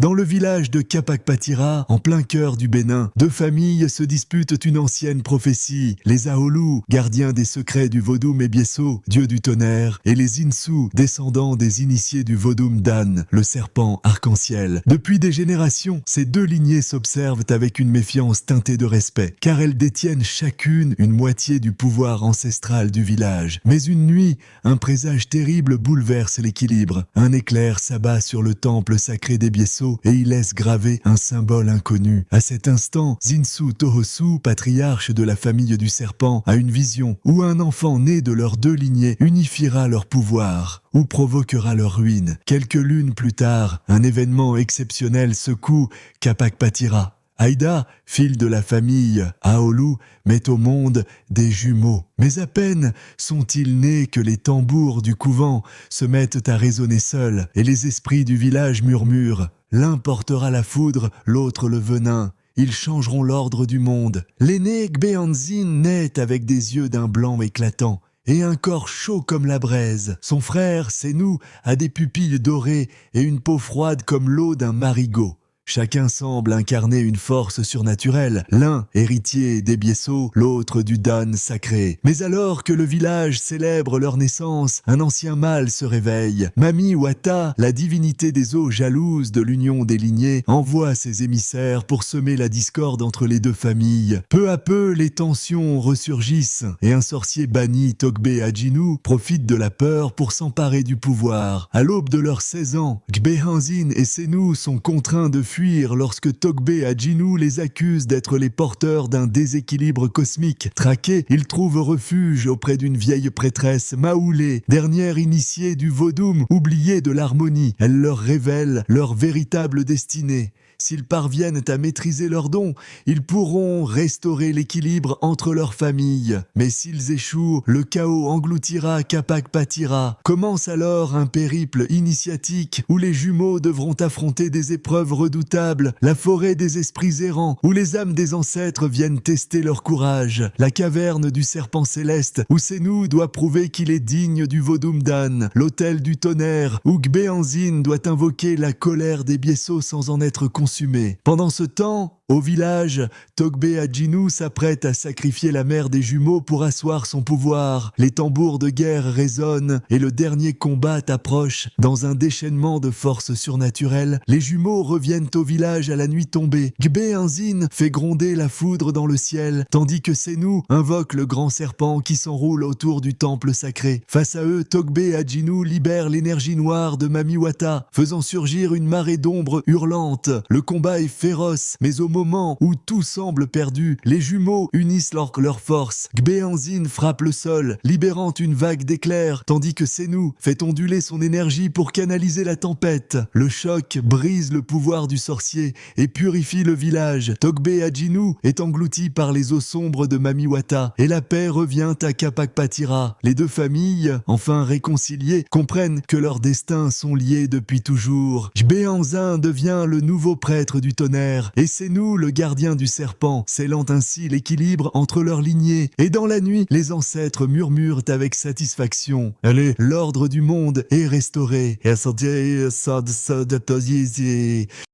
Dans le village de Kapakpatira, en plein cœur du Bénin, deux familles se disputent une ancienne prophétie. Les Aolu, gardiens des secrets du Vodou Mebieso, dieu du tonnerre, et les Insu, descendants des initiés du Vodum Dan, le serpent arc-en-ciel. Depuis des générations, ces deux lignées s'observent avec une méfiance teintée de respect, car elles détiennent chacune une moitié du pouvoir ancestral du village. Mais une nuit, un présage terrible bouleverse l'équilibre. Un éclair s'abat sur le temple sacré des Bieso et y laisse graver un symbole inconnu. À cet instant, Zinsu Tohosu, patriarche de la famille du serpent, a une vision où un enfant né de leurs deux lignées unifiera leur pouvoir ou provoquera leur ruine. Quelques lunes plus tard, un événement exceptionnel secoue Kapakpatira. Aïda, fille de la famille Aolu, met au monde des jumeaux. Mais à peine sont-ils nés que les tambours du couvent se mettent à résonner seuls et les esprits du village murmurent. L'un portera la foudre, l'autre le venin. Ils changeront l'ordre du monde. L'aîné Gbeanzin naît avec des yeux d'un blanc éclatant et un corps chaud comme la braise. Son frère, Senou, a des pupilles dorées et une peau froide comme l'eau d'un marigot. Chacun semble incarner une force surnaturelle, l'un héritier des Bieso, l'autre du Dan sacré. Mais alors que le village célèbre leur naissance, un ancien mâle se réveille. Mami Wata, la divinité des eaux jalouse de l'union des lignées, envoie ses émissaires pour semer la discorde entre les deux familles. Peu à peu, les tensions ressurgissent et un sorcier banni, Togbe Adjinu, profite de la peur pour s'emparer du pouvoir. À l'aube de leurs 16 ans, Gbehanzin et Senou sont contraints de fuir lorsque Togbe Adjinu les accuse d'être les porteurs d'un déséquilibre cosmique. Traqués, ils trouvent refuge auprès d'une vieille prêtresse, Maoulé, dernière initiée du Vodum, oubliée de l'harmonie. Elle leur révèle leur véritable destinée. S'ils parviennent à maîtriser leurs dons, ils pourront restaurer l'équilibre entre leurs familles. Mais s'ils échouent, le chaos engloutira Kapakpatira. Commence alors un périple initiatique où les jumeaux devront affronter des épreuves redoutables, la forêt des esprits errants, où les âmes des ancêtres viennent tester leur courage, la caverne du serpent céleste, où Senou doit prouver qu'il est digne du Vodum Dan, l'autel du tonnerre, où Gbeanzin doit invoquer la colère des Bieso sans en être consumé. Pendant ce temps, au village, Togbe Adjinu s'apprête à sacrifier la mère des jumeaux pour asseoir son pouvoir. Les tambours de guerre résonnent et le dernier combat approche. Dans un déchaînement de forces surnaturelles, les jumeaux reviennent au village à la nuit tombée. Gbeanzin fait gronder la foudre dans le ciel, tandis que Senou invoque le grand serpent qui s'enroule autour du temple sacré. Face à eux, Togbe Adjinu libère l'énergie noire de Mamiwata, faisant surgir une marée d'ombre hurlante. Le combat est féroce, mais au moment où tout semble perdu, les jumeaux unissent leurs forces. Gbeanzin frappe le sol, libérant une vague d'éclairs, tandis que Senou fait onduler son énergie pour canaliser la tempête. Le choc brise le pouvoir du sorcier et purifie le village. Togbe Adjinu est englouti par les eaux sombres de Mamiwata et la paix revient à Kapakpatira. Les deux familles, enfin réconciliées, comprennent que leurs destins sont liés depuis toujours. Gbeanzin devient le nouveau prêtre du tonnerre et Senou le gardien du serpent, scellant ainsi l'équilibre entre leurs lignées. Et dans la nuit, les ancêtres murmurent avec satisfaction. Allez, l'ordre du monde est restauré.